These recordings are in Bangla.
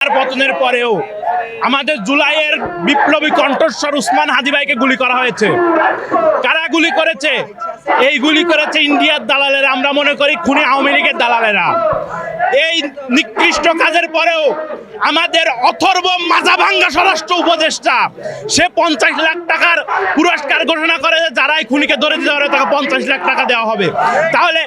পতনের পরেও আমাদের জুলাইয়ের বিপ্লবী কণ্ঠস্বর উসমান হাদি ভাইকে গুলি করা হয়েছে। কারা গুলি করেছে? এই গুলি করেছে ইন্ডিয়ার দালালেরা। আমরা মনে করি খুনি আওয়ামী লীগের দালালেরা। এই নিকৃষ্ট কাজের পরেও আমাদের অথর্ব মাজাভাঙ্গা স্বরাষ্ট্র উপদেষ্টা সে 50 লাখ টাকার পুরস্কার ঘোষণা করে, যারাই খুনিকে ধরে দিতে পারে তাকে 50 লাখ টাকা দেওয়া হবে। তাহলে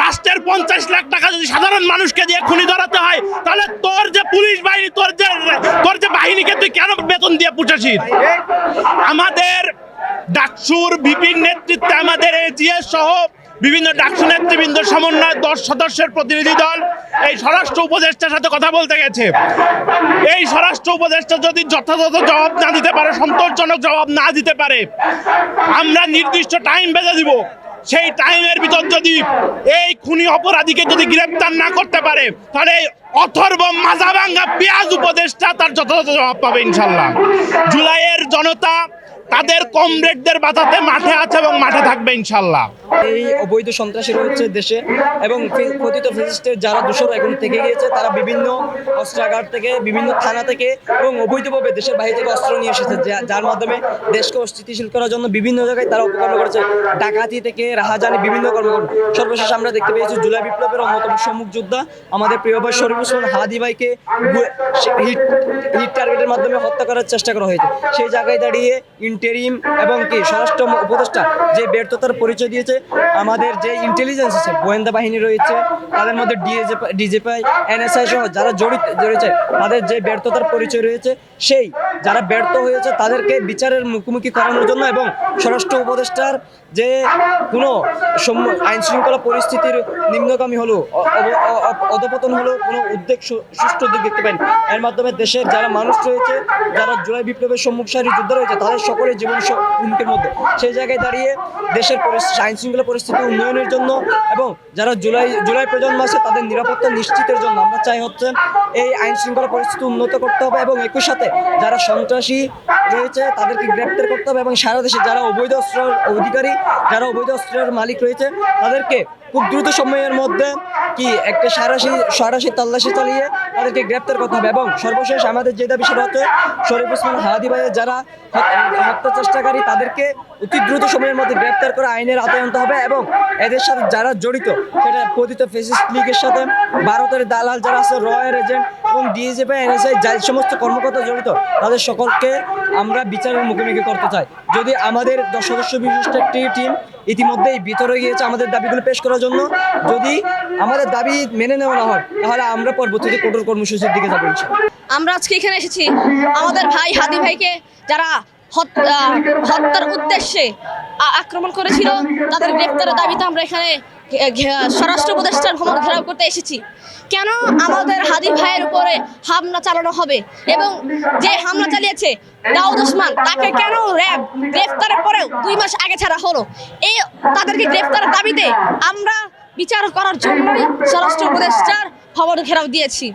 রাষ্ট্রের 50 লাখ টাকা যদি সাধারণ মানুষকে দিয়ে খুনি ধরাতে হয়, তাহলে তোর যে পুলিশ বাহিনী, তোর যে বাহিনীকে তুই কেন বেতন দিয়ে পুষাছিস? আমাদের ডাকসুর বিপিন নেতৃত্বে আমাদের এজিএস সহ বিভিন্ন ডাকসু নেতৃবৃন্দ সমন্বয় 10 সদস্যের প্রতিনিধি দল এই স্বরাষ্ট্র উপদেষ্টার সাথে কথা বলতে গেছে। এই স্বরাষ্ট্র উপদেষ্টা যদি যথাযথ জবাব না দিতে পারে, সন্তোষজনক জবাব না দিতে পারে, আমরা নির্দিষ্ট টাইম বেঁধে দিব। সেই টাইমের ভিতর যদি এই খুনি অপরাধীকে যদি গ্রেপ্তার না করতে পারে, তাহলে এই অথর্ব মাজাভাঙ্গা পেঁয়াজ উপদেষ্টা তার যথাযথ জবাব পাবে ইনশাল্লাহ। জুলাইয়ের জনতা তাদের কমরেডদের বাঁচাতে মাঠে আছে এবং মাঠে থাকবে ইনশাল্লাহ। এই অবৈধ সন্ত্রাসী রয়েছে দেশে এবং কথিত ফ্যাসিস্টের যারা দোষর এখন থেকে গিয়েছে, তারা বিভিন্ন অস্ত্রাগার থেকে, বিভিন্ন থানা থেকে এবং অবৈধভাবে দেশের বাইরে থেকে অস্ত্র নিয়ে এসেছে, যার মাধ্যমে দেশকে অস্থিতিশীল করার জন্য বিভিন্ন জায়গায় তারা উপকরণ করেছে। ডাকাতি থেকে রাহাজানি বিভিন্ন কর্মকাণ্ড। সর্বশেষ আমরা দেখতে পেয়েছি জুলাই বিপ্লবের অন্যতম সম্মুখ যোদ্ধা আমাদের প্রিয় ভাই শরীফ ওসমান হাদি ভাইকে হিট টার্গেটের মাধ্যমে হত্যা করার চেষ্টা করা হয়েছে। সেই জায়গায় দাঁড়িয়ে ইন্টেরিম এবং কি স্বরাষ্ট্র উপদেষ্টা যে ব্যর্থতার পরিচয় দিয়েছে, আমাদের যে ইন্টেলিজেন্স আছে, গোয়েন্দা বাহিনী রয়েছে, তাদের মধ্যে ডিজিপি, এনএসআই সহ যারা জড়িত তাদের যে ব্যর্থতার পরিচয় রয়েছে, সেই যারা ব্যর্থ হয়েছে তাদেরকে বিচারের মুখোমুখি করানোর জন্য এবং স্বরাষ্ট্র উপদেষ্টার যে কোনো আইন শৃঙ্খলা পরিস্থিতির নিম্নগামী হলো, অধপতন হলো, কোনো সুষ্ঠু উদ্যোগ দেখতে পাইনি। এর মাধ্যমে দেশের যারা মানুষ রয়েছে, যারা জুলাই বিপ্লবের সম্মুখ সারির যোদ্ধা রয়েছে, তাদের সকলের জীবন হুমকির মধ্যে। সেই জায়গায় দাঁড়িয়ে দেশের আইন শৃঙ্খলা পরিস্থিতি উন্নয়নের জন্য এবং যারা জুলাই প্রজন্ম আছে তাদের নিরাপত্তা নিশ্চিতের জন্য আমরা চাই হচ্ছে এই আইন শৃঙ্খলা পরিস্থিতি উন্নত করতে হবে এবং একই সাথে যারা সন্ত্রাসী রয়েছে তাদেরকে গ্রেপ্তার করতে হবে এবং সারা দেশে যারা অবৈধ অস্ত্রের অধিকারী, যারা অবৈধ অস্ত্রের মালিক রয়েছে, তাদেরকে খুব দ্রুত সময়ের মধ্যে একটা সারাশি তল্লাশি চালিয়ে তাদেরকে গ্রেপ্তার করতে হবে। এবং সর্বশেষ আমাদের যে দাবি সেটা হচ্ছে শরীফ ওসমান হাদি ভাইয়ের যারা হত্যা চেষ্টাকারী তাদেরকে অতি দ্রুত সময়ের মধ্যে গ্রেপ্তার করে আইনের আওতায় আনতে হবে এবং এদের সাথে যারা জড়িত, সেটা কথিত ফ্যাসিস্ট লীগের সাথে ভারতের দালাল যারা আছে, রয়ের এজেন্ট এবং ডিজিপি, এনএসআই যে সমস্ত কর্মকর্তা জড়িত, তাদের সকলকে আমরা বিচারের মুখোমুখি করতে চাই। যদি আমাদের 10 সদস্য বিশিষ্ট একটি টিম ইতিমধ্যেই ভিতরে গিয়েছে আমাদের দাবিগুলো পেশ করার জন্য, যদি আমাদের দাবি মেনে নেওয়া না হয় তাহলে আমরা পরবর্তীতে কঠোর কর্মসূচির দিকে যাবো। আমরা আজকে এখানে এসেছি আমাদের ভাই হাদি ভাইকে যারা হত্যার উদ্দেশ্যে আক্রমণ করেছিল, তাদের গ্রেপ্তারের দাবিতে আমরা এখানে স্বরাষ্ট্র উপদেষ্টার ভবন ঘেরাও করতে এসেছি। কেন আমাদের হাদি ভাইয়ের উপরে হামলা চালানো হবে এবং যে হামলা চালিয়েছে দাউদ ওসমান, তাকে কেন র্যাব গ্রেফতারের পরেও 2 মাস আগে ছাড়া হলো? এই তাদেরকে গ্রেফতারের দাবিতে আমরা বিচার করার জন্যই স্বরাষ্ট্র উপদেষ্টার ভবন ঘেরাও দিয়েছি।